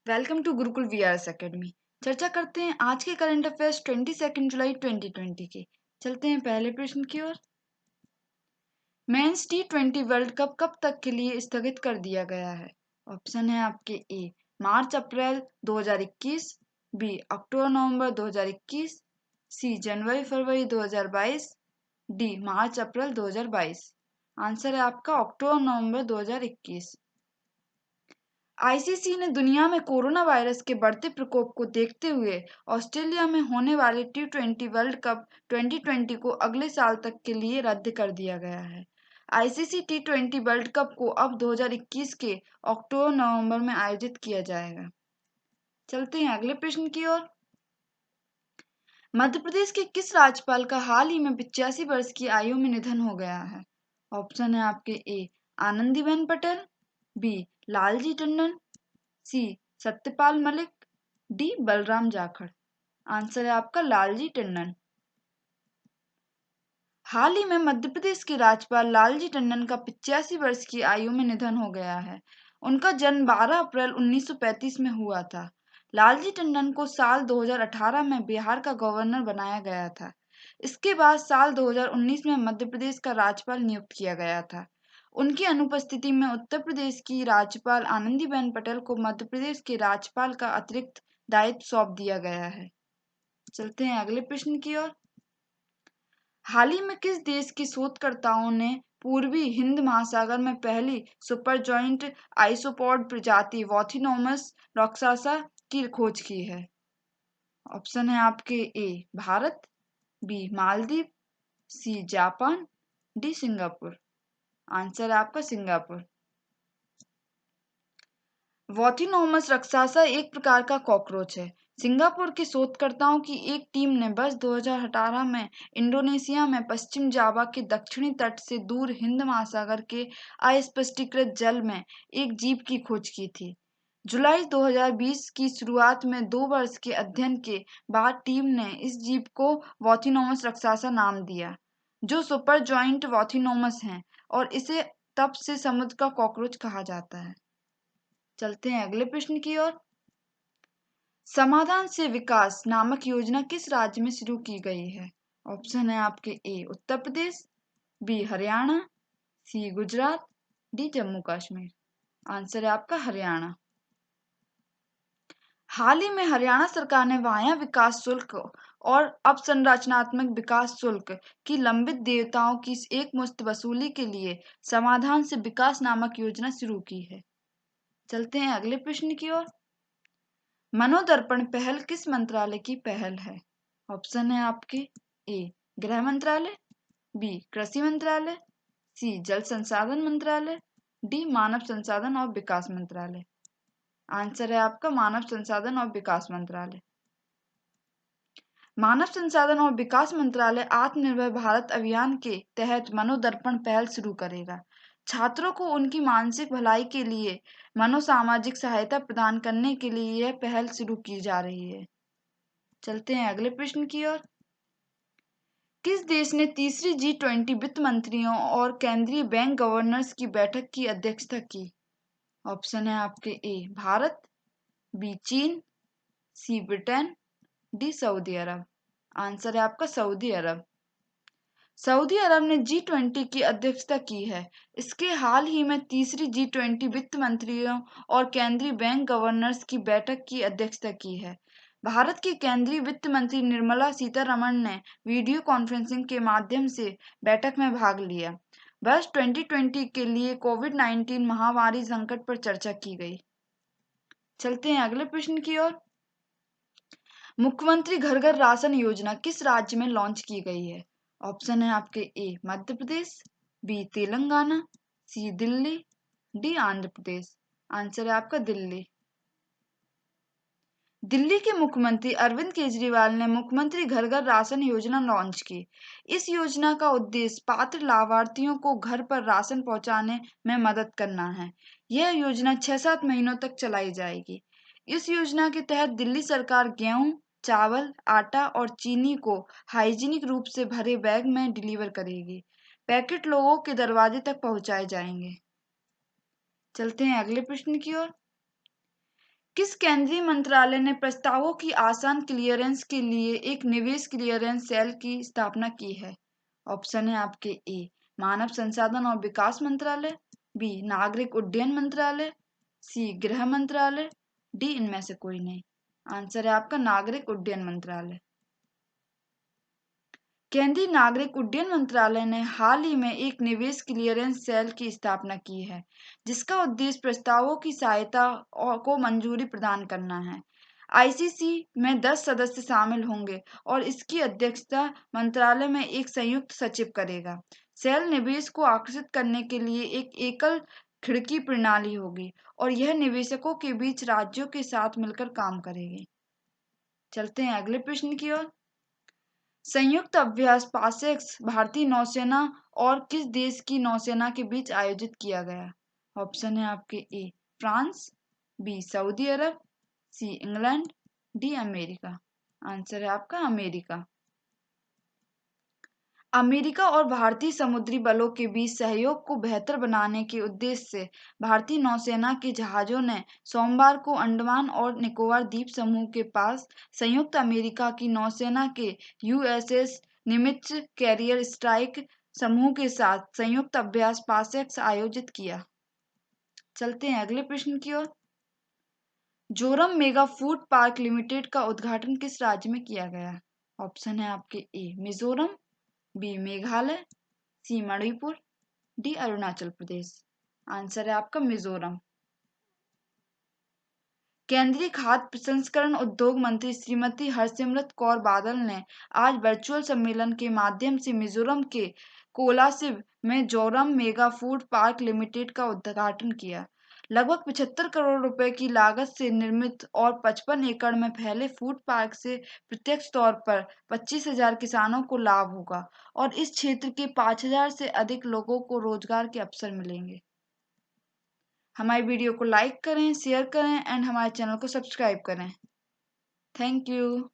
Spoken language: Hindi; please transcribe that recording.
Welcome to Gurukul VRS academy. चर्चा करते हैं आज के करंट अफेयर्स 22 जुलाई 2020 के। चलते हैं पहले प्रश्न की ओर। मेंस T20 वर्ल्ड कप कब तक के लिए स्थगित कर दिया गया है? ऑप्शन है आपके ए मार्च अप्रैल 2021, बी अक्टूबर नवंबर 2021, सी जनवरी फरवरी 2022, डी मार्च अप्रैल 2022। आंसर है आपका अक्टूबर नवंबर 2021। आईसीसी ने दुनिया में कोरोना वायरस के बढ़ते प्रकोप को देखते हुए ऑस्ट्रेलिया में होने वाले T20 वर्ल्ड कप 2020 को अगले साल तक के लिए रद्द कर दिया गया है। आईसीसी T20 वर्ल्ड कप को अब 2021 के अक्टूबर नवंबर में आयोजित किया जाएगा। चलते हैं अगले प्रश्न की ओर। मध्य प्रदेश के किस राज्यपाल का हाल ही में 85 वर्ष की आयु में निधन हो गया है? ऑप्शन है आपके ए आनंदीबेन पटेल, बी लालजी टंडन, सी सत्यपाल मलिक, डी बलराम जाखड़। आंसर है आपका लालजी टंडन। हाल ही में मध्य प्रदेश के राज्यपाल लालजी टंडन का 85 वर्ष की आयु में निधन हो गया है। उनका जन्म 12 अप्रैल 1935 में हुआ था। लालजी टंडन को साल 2018 में बिहार का गवर्नर बनाया गया था। इसके बाद साल 2019 में मध्य प्रदेश का राज्यपाल नियुक्त किया गया था। उनकी अनुपस्थिति में उत्तर प्रदेश की राज्यपाल आनंदीबेन पटेल को मध्य प्रदेश के राज्यपाल का अतिरिक्त दायित्व सौंप दिया गया है। चलते हैं अगले प्रश्न की ओर। हाल ही में किस देश के शोधकर्ताओं ने पूर्वी हिंद महासागर में पहली सुपरजॉइंट आइसोपॉड प्रजाति वॉथिनोमस रॉक्सासा की खोज की है? ऑप्शन है आपके A Bharat, B Maldives, C Japan, D Singapore. Answer है आपका सिंगापुर। वॉथिनोमस रक्सासा एक प्रकार का कॉकरोच है। सिंगापुर के शोधकर्ताओं की एक टीम ने वर्ष 2018 में इंडोनेशिया में पश्चिम जावा के दक्षिणी तट से दूर हिंद महासागर के अस्पष्टीकृत जल में एक जीव की खोज की थी। जुलाई 2020 की शुरुआत में 2 वर्ष के अध्ययन के बाद टीम ने इस जीव को वॉथिनोमस रक्सासा नाम दिया, जो सुपर जॉइंट वॉथिनोमस है, और इसे तब से समुद्र का कॉकरोच कहा जाता है। चलते हैं अगले प्रश्न की ओर। समाधान से विकास नामक योजना किस राज्य में शुरू की गई है? ऑप्शन है आपके ए उत्तर प्रदेश, बी हरियाणा, सी गुजरात, डी जम्मू कश्मीर। आंसर है आपका हरियाणा। हाल ही में हरियाणा सरकार ने वाया विकास शुल्क और अपसंरचनात्मक विकास शुल्क की लंबित देयताओं की एकमुश्त वसूली के लिए समाधान से विकास नामक योजना शुरू की है। चलते हैं अगले प्रश्न की ओर। मनोदर्पण पहल किस मंत्रालय की पहल है? ऑप्शन है आपके ए गृह मंत्रालय, बी कृषि मंत्रालय, सी जल संसाधन मंत्रालय, डी मानव संसाधन और विकास मंत्रालय। आंसर है आपका मानव संसाधन और विकास मंत्रालय। मानव संसाधन और विकास मंत्रालय आत्मनिर्भर भारत अभियान के तहत मनोदर्पण पहल शुरू करेगा। छात्रों को उनकी मानसिक भलाई के लिए मनोसामाजिक सहायता प्रदान करने के लिए यह पहल शुरू की जा रही है। चलते हैं अगले प्रश्न की ओर। किस देश ने तीसरी G20 वित्त मंत्रियों और केंद्रीय बैंक गवर्नर्स की बैठक की अध्यक्षता की? ऑप्शन है आपके ए भारत, बी चीन, सी ब्रिटेन, डी सऊदी अरब। आंसर है आपका सऊदी अरब। सऊदी अरब ने G20 की अध्यक्षता की है। इसके हाल ही में तीसरी G20 वित्त मंत्रियों और केंद्रीय बैंक गवर्नर्स की बैठक की अध्यक्षता की है। भारत की केंद्रीय वित्त मंत्री निर्मला सीतारमण ने वीडियो कॉन्फ्रेंसिंग के माध्यम से बैठक में भाग लिया। वर्ष 2020 के लिए कोविड-19 महामारी संकट पर चर्चा की गई। चलते हैं अगले प्रश्न की ओर। मुख्यमंत्री घर घर राशन योजना किस राज्य में लॉन्च की गई है? ऑप्शन है आपके ए मध्य प्रदेश, बी तेलंगाना, सी दिल्ली, डी आंध्र प्रदेश। आंसर है आपका दिल्ली। दिल्ली के मुख्यमंत्री अरविंद केजरीवाल ने मुख्यमंत्री घर घर राशन योजना लॉन्च की। इस योजना का उद्देश्य पात्र लाभार्थियों को घर पर राशन पहुंचाने में मदद करना है। यह योजना 6-7 महीनों तक चलाई जाएगी। इस योजना के तहत दिल्ली सरकार गेहूं, चावल, आटा और चीनी को हाइजीनिक रूप से भरे बैग में डिलीवर करेगी। पैकेट लोगों के दरवाजे तक पहुंचाए जाएंगे। चलते हैं अगले प्रश्न की ओर। किस केंद्रीय मंत्रालय ने प्रस्तावों की आसान क्लियरेंस के लिए एक निवेश क्लियरेंस सेल की स्थापना की है? ऑप्शन है आपके ए मानव संसाधन और विकास मंत्रालय, बी नागरिक उड्डयन मंत्रालय, सी गृह मंत्रालय, डी इनमें से कोई नहीं। आंसर है आपका नागरिक उड्डयन मंत्रालय। केंद्रीय नागरिक उड्डयन मंत्रालय ने हाल ही में एक निवेश क्लियरेंस सेल की स्थापना की है, जिसका उद्देश्य प्रस्तावों की सहायता को मंजूरी प्रदान करना है। आईसीसी में 10 सदस्य शामिल होंगे और इसकी अध्यक्षता मंत्रालय में एक संयुक्त सचिव करेगा। सेल निवेश को आकर्षित करने के लिए एक एकल खिड़की प्रणाली होगी और यह निवेशकों के बीच राज्यों के साथ मिलकर काम करेगी। चलते हैं अगले प्रश्न की ओर। संयुक्त अभ्यास पासेक्स भारतीय नौसेना और किस देश की नौसेना के बीच आयोजित किया गया? ऑप्शन है आपके A France, B Saudi Arab, C England, D America. Answer है आपका अमेरिका। अमेरिका और भारतीय समुद्री बलों के बीच सहयोग को बेहतर बनाने के उद्देश्य से भारतीय नौसेना के जहाजों ने सोमवार को अंडमान और निकोबार द्वीप समूह के पास संयुक्त अमेरिका की नौसेना के यूएसएस निमित्ज कैरियर स्ट्राइक समूह के साथ संयुक्त अभ्यास पासेक्स आयोजित किया। चलते हैं अगले प्रश्न की ओर। Zoram mega food park limited का उद्घाटन किस राज्य में किया गया? ऑप्शन है आपके ए मिजोरम, बी मेघालय, सी मणिपुर, डी अरुणाचल प्रदेश। आंसर है आपका मिजोरम। केंद्रीय खाद्य प्रसंस्करण उद्योग मंत्री श्रीमती हरसिमरत कौर बादल ने आज वर्चुअल सम्मेलन के माध्यम से मिजोरम के कोलासिब में Zoram mega food park limited का उद्घाटन किया। लगभग 75 करोड़ रुपए की लागत से निर्मित और 55 एकड़ में फैले फूड पार्क से प्रत्यक्ष तौर पर 25,000 किसानों को लाभ होगा और इस क्षेत्र के 5,000 से अधिक लोगों को रोजगार के अवसर मिलेंगे। हमारी वीडियो को लाइक करें, शेयर करें एंड हमारे चैनल को सब्सक्राइब करें। Thank you.